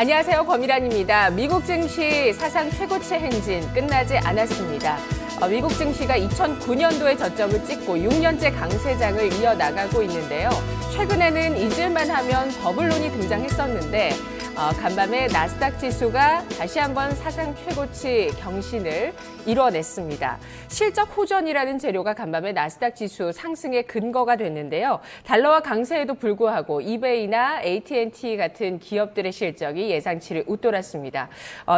안녕하세요. 권미란입니다. 미국 증시 사상 최고치 행진 끝나지 않았습니다. 미국 증시가 2009년도에 저점을 찍고 6년째 강세장을 이어나가고 있는데요. 최근에는 잊을만 하면 버블론이 등장했었는데 간밤에 나스닥 지수가 다시 한번 사상 최고치 경신을 이뤄냈습니다. 실적 호전이라는 재료가 간밤에 나스닥 지수 상승의 근거가 됐는데요. 달러와 강세에도 불구하고 이베이나 AT&T 같은 기업들의 실적이 예상치를 웃돌았습니다.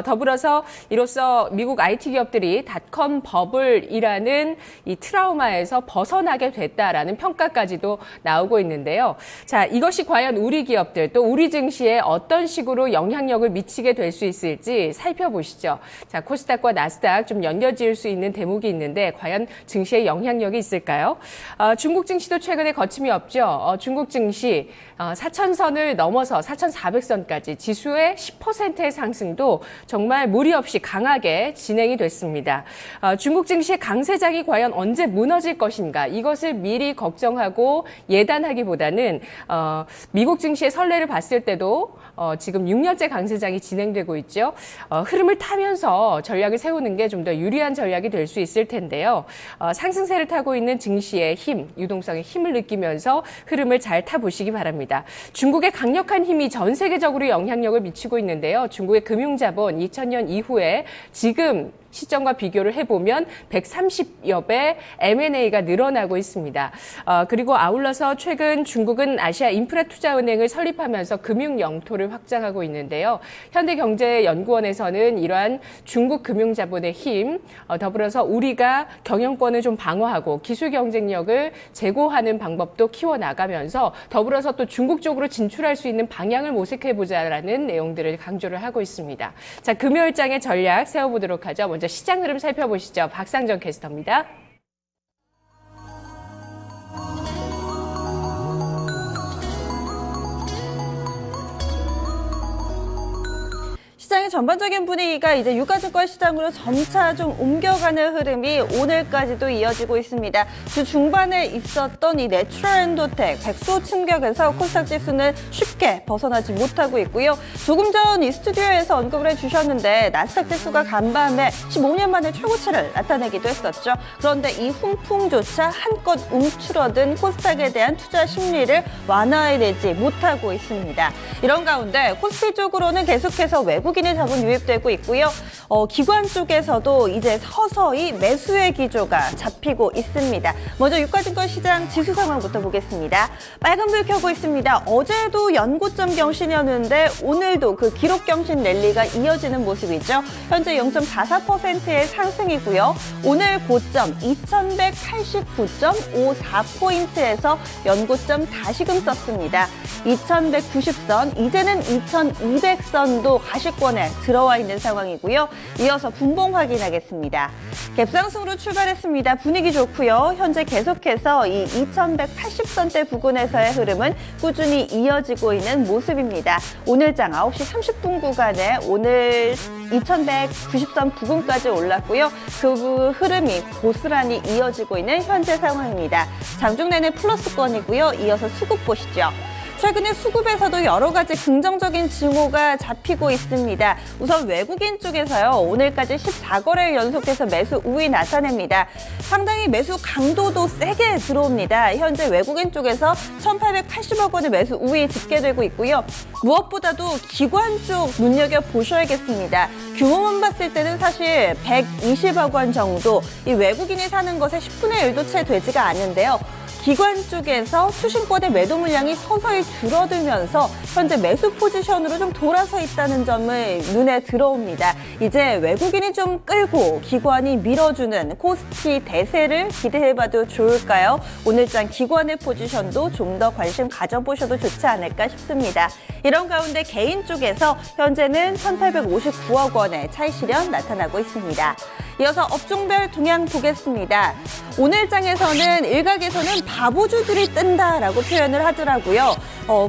더불어서 이로써 미국 IT 기업들이 닷컴 버블이라는 이 트라우마에서 벗어나게 됐다라는 평가까지도 나오고 있는데요. 자, 이것이 과연 우리 기업들 또 우리 증시에 어떤 식으로 영향력을 미치게 될 수 있을지 살펴보시죠. 자, 코스닥과 나스닥 좀 연결지을 수 있는 대목이 있는데 과연 증시에 영향력이 있을까요? 중국 증시도 최근에 거침이 없죠. 중국 증시 4,000선을 넘어서 4,400선까지 지수의 10%의 상승도 정말 무리 없이 강하게 진행이 됐습니다. 중국 증시의 강세장이 과연 언제 무너질 것인가 이것을 미리 걱정하고 예단하기보다는 미국 증시의 선례를 봤을 때도 지금 6년째 강세장이 진행되고 있죠. 흐름을 타면서 전략을 세우는 게 좀 더 유리한 전략이 될 수 있을 텐데요. 상승세를 타고 있는 증시의 힘, 유동성의 힘을 느끼면서 흐름을 잘 타보시기 바랍니다. 중국의 강력한 힘이 전 세계적으로 영향력을 미치고 있는데요. 중국의 금융자본 2000년 이후에 지금 시점과 비교를 해보면 130여 배 M&A가 늘어나고 있습니다. 그리고 아울러서 최근 중국은 아시아 인프라투자은행을 설립하면서 금융 영토를 확장하고 있는데요. 현대경제연구원에서는 이러한 중국 금융자본의 힘, 더불어서 우리가 경영권을 좀 방어하고 기술 경쟁력을 제고하는 방법도 키워나가면서 더불어서 또 중국 쪽으로 진출할 수 있는 방향을 모색해보자라는 내용들을 강조를 하고 있습니다. 자, 금요일장의 전략 세워보도록 하죠. 먼저 시장 흐름 살펴보시죠. 박상정 캐스터입니다. 시장의 전반적인 분위기가 이제 유가증권 시장으로 점차 좀 옮겨가는 흐름이 오늘까지도 이어지고 있습니다. 주 중반에 있었던 이 내추럴 엔도텍 백소 침격에서 코스닥 지수는 쉽게 벗어나지 못하고 있고요. 조금 전 이 스튜디오에서 언급을 해주셨는데 나스닥 지수가 간밤에 15년 만에 최고치를 나타내기도 했었죠. 그런데 이 훈풍조차 한껏 움츠러든 코스닥에 대한 투자 심리를 완화해내지 못하고 있습니다. 이런 가운데 코스피 쪽으로는 계속해서 외국인의 자본 유입되고 있고요. 기관 쪽에서도 이제 서서히 매수의 기조가 잡히고 있습니다. 먼저 유가증권 시장 지수 상황부터 보겠습니다. 빨간불 켜고 있습니다. 어제도 연고점 경신이었는데 오늘도 그 기록 경신 랠리가 이어지는 모습이죠. 현재 0.44%의 상승이고요. 오늘 고점 2189.54포인트에서 연고점 다시금 썼습니다. 2190선, 이제는 2200선도 가시권에 들어와 있는 상황이고요. 이어서 분봉 확인하겠습니다. 갭상승으로 출발했습니다. 분위기 좋고요. 현재 계속해서 이 2180선대 부근에서의 흐름은 꾸준히 이어지고 있는 모습입니다. 오늘장 9시 30분 구간에 오늘 2190선 부근까지 올랐고요. 그 흐름이 고스란히 이어지고 있는 현재 상황입니다. 장중 내내 플러스권이고요. 이어서 수급 보시죠. 최근에 수급에서도 여러 가지 긍정적인 징후가 잡히고 있습니다. 우선 외국인 쪽에서요. 오늘까지 14거래일 연속해서 매수 우위 나타냅니다. 상당히 매수 강도도 세게 들어옵니다. 현재 외국인 쪽에서 1,880억 원의 매수 우위 집계되고 있고요. 무엇보다도 기관 쪽 눈여겨보셔야겠습니다. 규모만 봤을 때는 사실 120억 원 정도 이 외국인이 사는 것의 10분의 1도 채 되지가 않은데요. 기관 쪽에서 투신권의 매도 물량이 서서히 줄어들면서 현재 매수 포지션으로 좀 돌아서 있다는 점을 눈에 들어옵니다. 이제 외국인이 좀 끌고 기관이 밀어주는 코스피 대세를 기대해봐도 좋을까요? 오늘장 기관의 포지션도 좀 더 관심 가져보셔도 좋지 않을까 싶습니다. 이런 가운데 개인 쪽에서 현재는 1,859억 원의 차익 실현 나타나고 있습니다. 이어서 업종별 동향 보겠습니다. 오늘 장에서는 일각에서는 바보주들이 뜬다라고 표현을 하더라고요.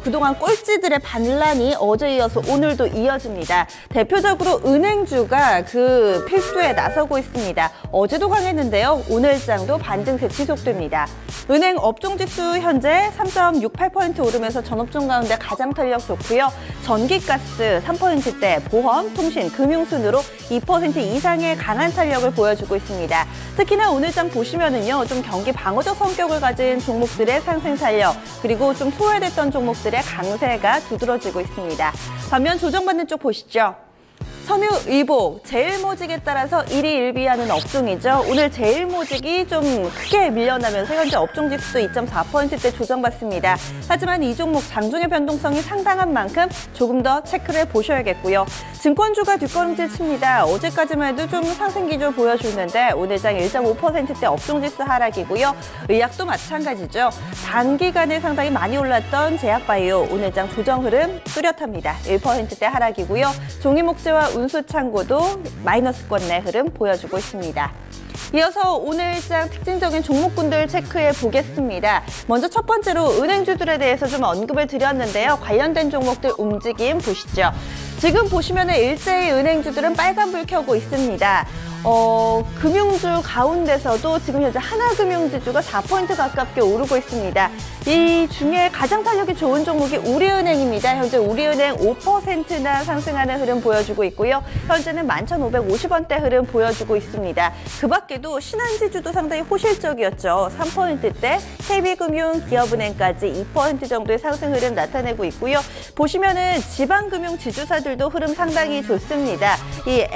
그동안 꼴찌들의 반란이 어제 이어서 오늘도 이어집니다. 대표적으로 은행주가 그 필두에 나서고 있습니다. 어제도 강했는데요. 오늘장도 반등세 지속됩니다. 은행 업종지수 현재 3.68% 오르면서 전업종 가운데 가장 탄력 좋고요. 전기가스 3%대, 보험, 통신, 금융 순으로 2% 이상의 강한 탄력을 보여주고 있습니다. 특히나 오늘장 보시면은요, 좀 경기 방어적 성격을 가진 종목들의 상승 탄력, 그리고 좀 소외됐던 종목들의 강세가 두드러지고 있습니다. 반면 조정받는 쪽 보시죠. 섬유의복, 제일모직에 따라서 1위 1비하는 업종이죠. 오늘 제일모직이 좀 크게 밀려나면서 현재 업종지수도 2.4%대 조정받습니다. 하지만 이 종목 장중의 변동성이 상당한 만큼 조금 더 체크를 해보셔야겠고요. 증권주가 뒷걸음질 칩니다. 어제까지만 해도 좀 상승 기조 보여주는데 오늘장 1.5%대 업종지수 하락이고요. 의약도 마찬가지죠. 단기간에 상당히 많이 올랐던 제약바이오 오늘장 조정 흐름 뚜렷합니다. 1%대 하락이고요. 종이목재와 운수창고도 마이너스권 내 흐름 보여주고 있습니다. 이어서 오늘장 특징적인 종목군들 체크해 보겠습니다. 먼저 첫 번째로 은행주들에 대해서 좀 언급을 드렸는데요. 관련된 종목들 움직임 보시죠. 지금 보시면 일제히 은행주들은 빨간불 켜고 있습니다. 금융주 가운데서도 지금 현재 하나금융지주가 4% 가깝게 오르고 있습니다. 이 중에 가장 탄력이 좋은 종목이 우리은행입니다. 현재 우리은행 5%나 상승하는 흐름 보여주고 있고요. 현재는 11,550원대 흐름 보여주고 있습니다. 그 밖에도 신한지주도 상당히 호실적이었죠. 3%대, KB금융, 기업은행까지 2% 정도의 상승 흐름 나타내고 있고요. 보시면은 지방금융 지주사들도 흐름 상당히 좋습니다. 이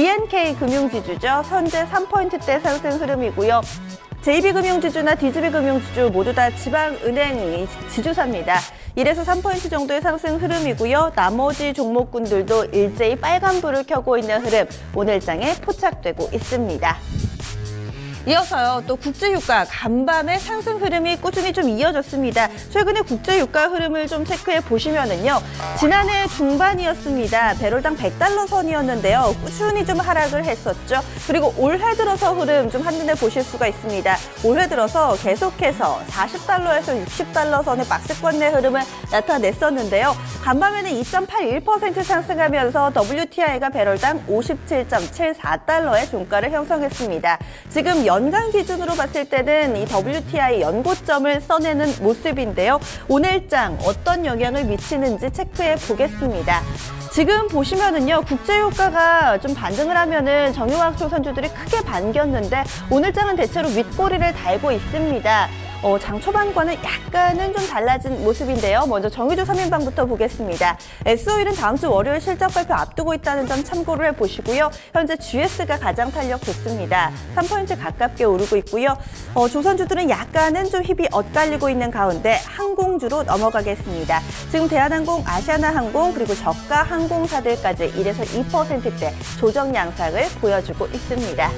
BNK 금융지주죠. 현재 3%대 상승 흐름이고요. JB금융지주나 DGB금융지주 모두 다 지방은행 지주사입니다. 1에서 3% 정도의 상승 흐름이고요. 나머지 종목군들도 일제히 빨간불을 켜고 있는 흐름 오늘장에 포착되고 있습니다. 이어서요, 또 국제유가 간밤에 상승 흐름이 꾸준히 좀 이어졌습니다. 최근에 국제유가 흐름을 좀 체크해 보시면은요, 지난해 중반이었습니다. 배럴당 100달러 선이었는데요. 꾸준히 좀 하락을 했었죠. 그리고 올해 들어서 흐름 좀 한눈에 보실 수가 있습니다. 올해 들어서 계속해서 40달러에서 60달러 선의 박스권 내 흐름을 나타냈었는데요. 간밤에는 2.81% 상승하면서 WTI가 배럴당 57.74달러의 종가를 형성했습니다. 지금 연간 기준으로 봤을 때는 이 WTI 연고점을 써내는 모습인데요. 오늘장 어떤 영향을 미치는지 체크해 보겠습니다. 지금 보시면은요, 국제유가가 좀 반등을 하면은 정유화학 조선주들이 크게 반겼는데 오늘장은 대체로 윗꼬리를 달고 있습니다. 장 초반과는 약간은 좀 달라진 모습인데요. 먼저 정유주 3인방부터 보겠습니다. S-오일은 다음 주 월요일 실적 발표 앞두고 있다는 점 참고를 해보시고요. 현재 GS가 가장 탄력 좋습니다. 3% 가깝게 오르고 있고요. 조선주들은 약간은 좀 힙이 엇갈리고 있는 가운데 항공주로 넘어가겠습니다. 지금 대한항공, 아시아나항공 그리고 저가 항공사들까지 1에서 2%대 조정 양상을 보여주고 있습니다.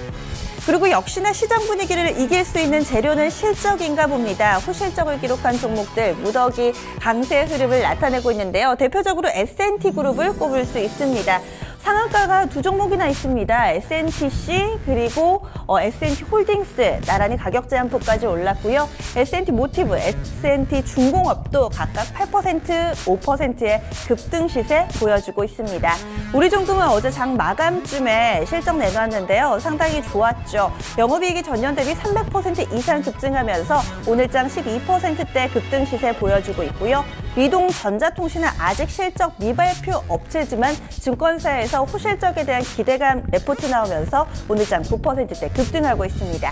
그리고 역시나 시장 분위기를 이길 수 있는 재료는 실적인가 봅니다. 호실적을 기록한 종목들 무더기 강세 흐름을 나타내고 있는데요. 대표적으로 S&T그룹을 꼽을 수 있습니다. 상한가가 두 종목이나 있습니다. S&TC 그리고 S&T홀딩스 나란히 가격 제한폭까지 올랐고요. S&T모티브, S&T중공업도 각각 8%, 5%의 급등 시세 보여주고 있습니다. 우리중공은 어제 장 마감쯤에 실적 내놨는데요. 상당히 좋았죠. 영업이익이 전년 대비 300% 이상 급증하면서 오늘장 12%대 급등 시세 보여주고 있고요. 미동전자통신은 아직 실적 미발표 업체지만 증권사에서 호실적에 대한 기대감 레포트 나오면서 오늘장 9%대 급등하고 있습니다.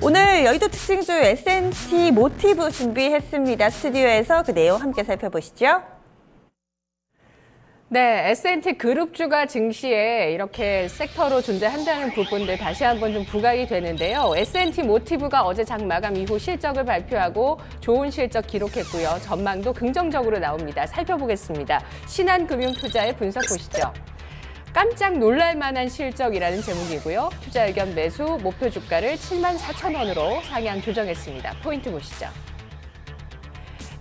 오늘 여의도 특징주 S&T모티브 준비했습니다. 스튜디오에서 그 내용 함께 살펴보시죠. 네, S&T 그룹주가 증시에 이렇게 섹터로 존재한다는 부분들 다시 한번 좀 부각이 되는데요. S&T 모티브가 어제 장 마감 이후 실적을 발표하고 좋은 실적 기록했고요. 전망도 긍정적으로 나옵니다. 살펴보겠습니다. 신한금융투자의 분석 보시죠. 깜짝 놀랄 만한 실적이라는 제목이고요. 투자 의견 매수 목표 주가를 74,000원으로 상향 조정했습니다. 포인트 보시죠.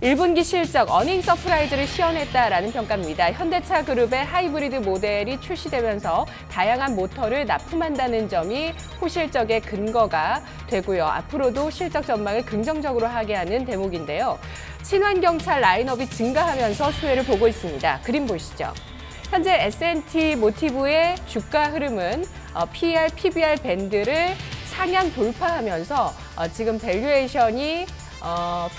1분기 실적 어닝 서프라이즈를 시연했다라는 평가입니다. 현대차 그룹의 하이브리드 모델이 출시되면서 다양한 모터를 납품한다는 점이 호실적의 근거가 되고요. 앞으로도 실적 전망을 긍정적으로 하게 하는 대목인데요. 친환경차 라인업이 증가하면서 수혜를 보고 있습니다. 그림 보시죠. 현재 S&T 모티브의 주가 흐름은 PER, PBR 밴드를 상향 돌파하면서 지금 밸류에이션이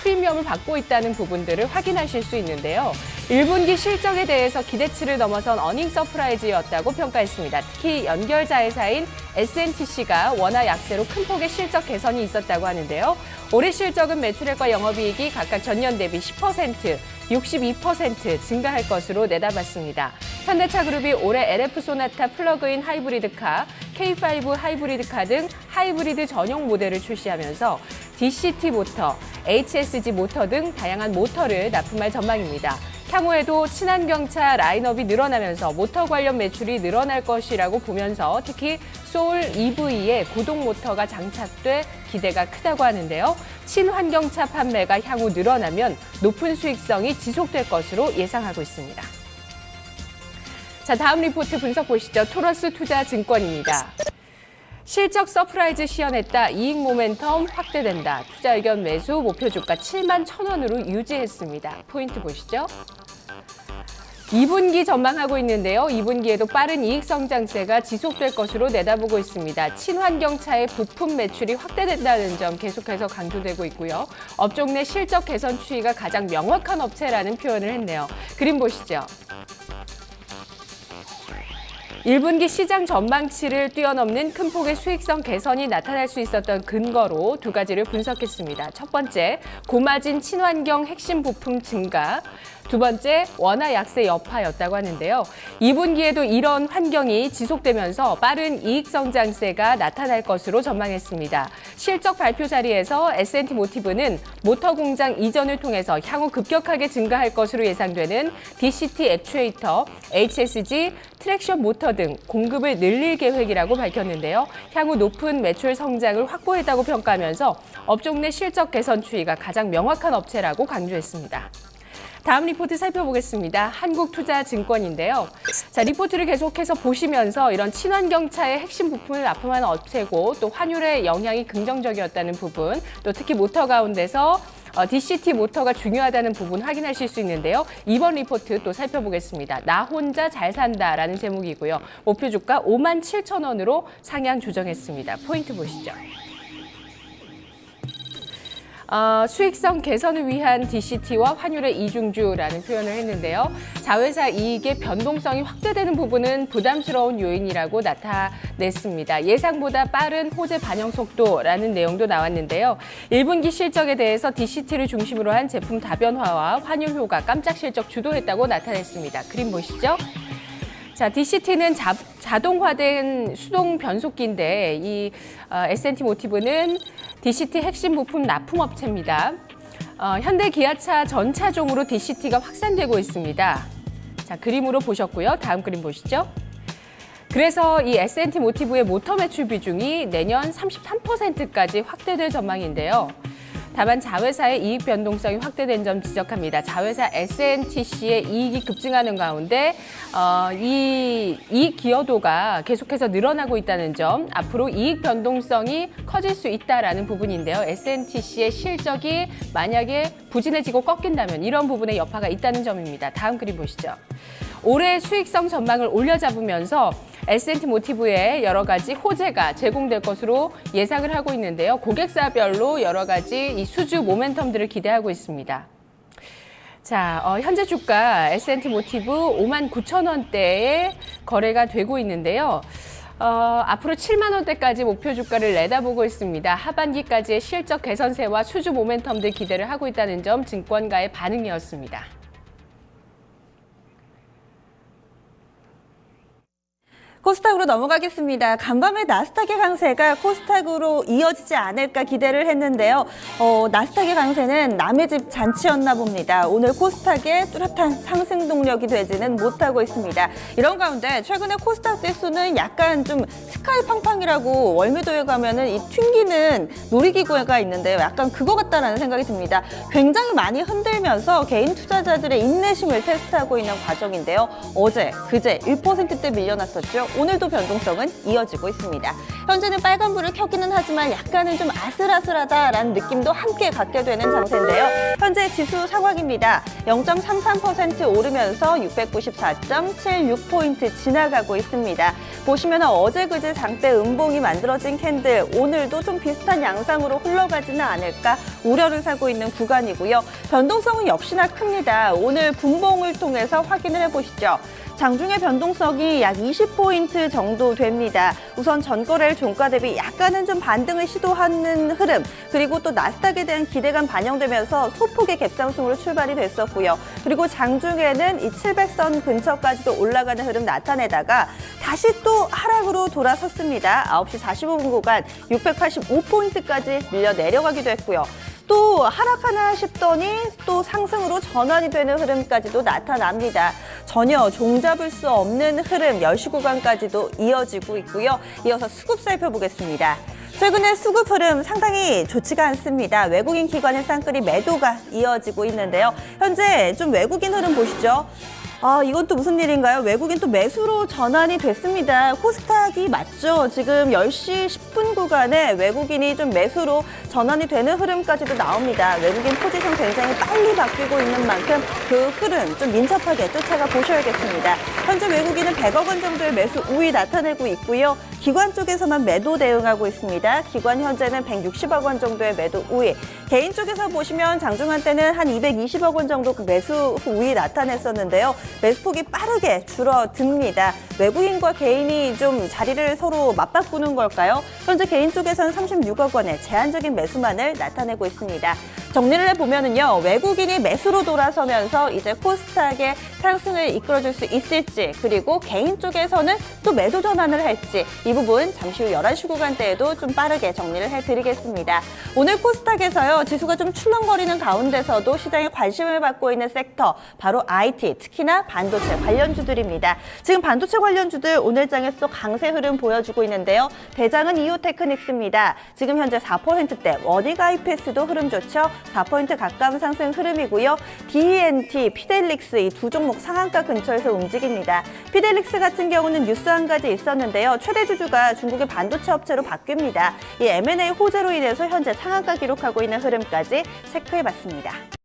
프리미엄을 받고 있다는 부분들을 확인하실 수 있는데요. 1분기 실적에 대해서 기대치를 넘어선 어닝 서프라이즈였다고 평가했습니다. 특히 연결자회사인 S&TC가 원화 약세로 큰 폭의 실적 개선이 있었다고 하는데요. 올해 실적은 매출액과 영업이익이 각각 전년 대비 10%, 62% 증가할 것으로 내다봤습니다. 현대차그룹이 올해 LF 소나타 플러그인 하이브리드카, K5 하이브리드카 등 하이브리드 전용 모델을 출시하면서 DCT 모터, HSG 모터 등 다양한 모터를 납품할 전망입니다. 향후에도 친환경차 라인업이 늘어나면서 모터 관련 매출이 늘어날 것이라고 보면서 특히 소울 EV에 구동 모터가 장착돼 기대가 크다고 하는데요. 친환경차 판매가 향후 늘어나면 높은 수익성이 지속될 것으로 예상하고 있습니다. 자, 다음 리포트 분석 보시죠. 토러스 투자증권입니다. 실적 서프라이즈 시연했다. 이익 모멘텀 확대된다. 투자 의견 매수 목표 주가 7만 1,000원으로 유지했습니다. 포인트 보시죠. 2분기 전망하고 있는데요. 2분기에도 빠른 이익 성장세가 지속될 것으로 내다보고 있습니다. 친환경차의 부품 매출이 확대된다는 점 계속해서 강조되고 있고요. 업종 내 실적 개선 추이가 가장 명확한 업체라는 표현을 했네요. 그림 보시죠. 1분기 시장 전망치를 뛰어넘는 큰 폭의 수익성 개선이 나타날 수 있었던 근거로 두 가지를 분석했습니다. 첫 번째, 고마진 친환경 핵심 부품 증가. 두 번째, 원화 약세 여파였다고 하는데요. 2분기에도 이런 환경이 지속되면서 빠른 이익 성장세가 나타날 것으로 전망했습니다. 실적 발표 자리에서 S&T 모티브는 모터 공장 이전을 통해서 향후 급격하게 증가할 것으로 예상되는 DCT 액추에이터, HSG, 트랙션 모터 등 공급을 늘릴 계획이라고 밝혔는데요. 향후 높은 매출 성장을 확보했다고 평가하면서 업종 내 실적 개선 추이가 가장 명확한 업체라고 강조했습니다. 다음 리포트 살펴보겠습니다. 한국투자증권인데요. 자, 리포트를 계속해서 보시면서 이런 친환경차의 핵심 부품을 납품하는 업체고 또 환율의 영향이 긍정적이었다는 부분, 또 특히 모터 가운데서 DCT 모터가 중요하다는 부분 확인하실 수 있는데요. 이번 리포트 또 살펴보겠습니다. 나 혼자 잘 산다라는 제목이고요. 목표 주가 5만 7,000원으로 상향 조정했습니다. 포인트 보시죠. 수익성 개선을 위한 DCT와 환율의 이중주라는 표현을 했는데요. 자회사 이익의 변동성이 확대되는 부분은 부담스러운 요인이라고 나타냈습니다. 예상보다 빠른 호재 반영 속도라는 내용도 나왔는데요. 1분기 실적에 대해서 DCT를 중심으로 한 제품 다변화와 환율 효과 깜짝 실적 주도했다고 나타냈습니다. 그림 보시죠. 자, DCT는 자동화된 수동 변속기인데 이 S&T 모티브는 DCT 핵심 부품 납품업체입니다. 현대 기아차 전 차종으로 DCT가 확산되고 있습니다. 자, 그림으로 보셨고요. 다음 그림 보시죠. 그래서 이 S&T 모티브의 모터 매출 비중이 내년 33%까지 확대될 전망인데요. 다만 자회사의 이익 변동성이 확대된 점 지적합니다. 자회사 S&TC의 이익이 급증하는 가운데 이 이익 기여도가 계속해서 늘어나고 있다는 점, 앞으로 이익 변동성이 커질 수 있다라는 부분인데요. S&TC의 실적이 만약에 부진해지고 꺾인다면 이런 부분에 여파가 있다는 점입니다. 다음 그림 보시죠. 올해 수익성 전망을 올려잡으면서 S&T 모티브의 여러 가지 호재가 제공될 것으로 예상을 하고 있는데요. 고객사별로 여러 가지 이 수주 모멘텀들을 기대하고 있습니다. 자, 현재 주가 S&T 모티브 5만 9천 원대에 거래가 되고 있는데요. 앞으로 7만 원대까지 목표 주가를 내다보고 있습니다. 하반기까지의 실적 개선세와 수주 모멘텀들 기대를 하고 있다는 점 증권가의 반응이었습니다. 코스닥으로 넘어가겠습니다. 간밤에 나스닥의 강세가 코스닥으로 이어지지 않을까 기대를 했는데요. 나스닥의 강세는 남의 집 잔치였나 봅니다. 오늘 코스닥의 뚜렷한 상승 동력이 되지는 못하고 있습니다. 이런 가운데 최근에 코스닥 지수는 약간 좀 스카이 팡팡이라고 월미도에 가면은 이 튕기는 놀이기구가 있는데요. 약간 그거 같다라는 생각이 듭니다. 굉장히 많이 흔들면서 개인 투자자들의 인내심을 테스트하고 있는 과정인데요. 어제, 그제 1%대 밀려났었죠. 오늘도 변동성은 이어지고 있습니다. 현재는 빨간불을 켜기는 하지만 약간은 좀 아슬아슬하다라는 느낌도 함께 갖게 되는 장세인데요. 현재 지수 상황입니다. 0.33% 오르면서 694.76포인트 지나가고 있습니다. 보시면 어제 그제 장대 음봉이 만들어진 캔들 오늘도 좀 비슷한 양상으로 흘러가지는 않을까 우려를 사고 있는 구간이고요. 변동성은 역시나 큽니다. 오늘 분봉을 통해서 확인을 해보시죠. 장중의 변동성이 약 20포인트 정도 됩니다. 우선 전거래일 종가 대비 약간은 좀 반등을 시도하는 흐름, 그리고 또 나스닥에 대한 기대감 반영되면서 소폭의 갭상승으로 출발이 됐었고요. 그리고 장중에는 이 700선 근처까지도 올라가는 흐름 나타내다가 다시 또 하락으로 돌아섰습니다. 9시 45분 구간 685포인트까지 밀려 내려가기도 했고요. 또 하락하나 싶더니 또 상승으로 전환이 되는 흐름까지도 나타납니다. 전혀 종잡을 수 없는 흐름 10시 구간까지도 이어지고 있고요. 이어서 수급 살펴보겠습니다. 최근에 수급 흐름 상당히 좋지가 않습니다. 외국인 기관의 쌍끌이 매도가 이어지고 있는데요. 현재 좀 외국인 흐름 보시죠. 이건 또 무슨 일인가요? 외국인 또 매수로 전환이 됐습니다. 코스닥이 맞죠? 지금 10시 10분 구간에 외국인이 좀 매수로 전환이 되는 흐름까지도 나옵니다. 외국인 포지션 굉장히 빨리 바뀌고 있는 만큼 그 흐름 좀 민첩하게 쫓아가 보셔야겠습니다. 현재 외국인은 100억 원 정도의 매수 우위 나타내고 있고요. 기관 쪽에서만 매도 대응하고 있습니다. 기관 현재는 160억 원 정도의 매도 우위. 개인 쪽에서 보시면 장중한 때는 한 220억 원 정도 그 매수 우위 나타냈었는데요. 매수폭이 빠르게 줄어듭니다. 외국인과 개인이 좀 자리를 서로 맞바꾸는 걸까요? 현재 개인 쪽에서는 36억 원의 제한적인 매수만을 나타내고 있습니다. 정리를 해보면은요, 외국인이 매수로 돌아서면서 이제 코스닥의 상승을 이끌어줄 수 있을지, 그리고 개인 쪽에서는 또 매도 전환을 할지, 이 부분 잠시 후 11시 구간대에도 좀 빠르게 정리를 해드리겠습니다. 오늘 코스닥에서요, 지수가 좀 출렁거리는 가운데서도 시장에 관심을 받고 있는 섹터, 바로 IT, 특히나 반도체 관련주들입니다. 지금 반도체 관련주들 오늘 장에서 또 강세 흐름 보여주고 있는데요. 대장은 이오테크닉스입니다. 지금 현재 4%대, 원익 IPS도 흐름 좋죠. 4포인트 가까운 상승 흐름이고요. DNT, 피델릭스 이 두 종목 상한가 근처에서 움직입니다. 피델릭스 같은 경우는 뉴스 한 가지 있었는데요. 최대 주주가 중국의 반도체 업체로 바뀝니다. 이 M&A 호재로 인해서 현재 상한가 기록하고 있는 흐름까지 체크해봤습니다.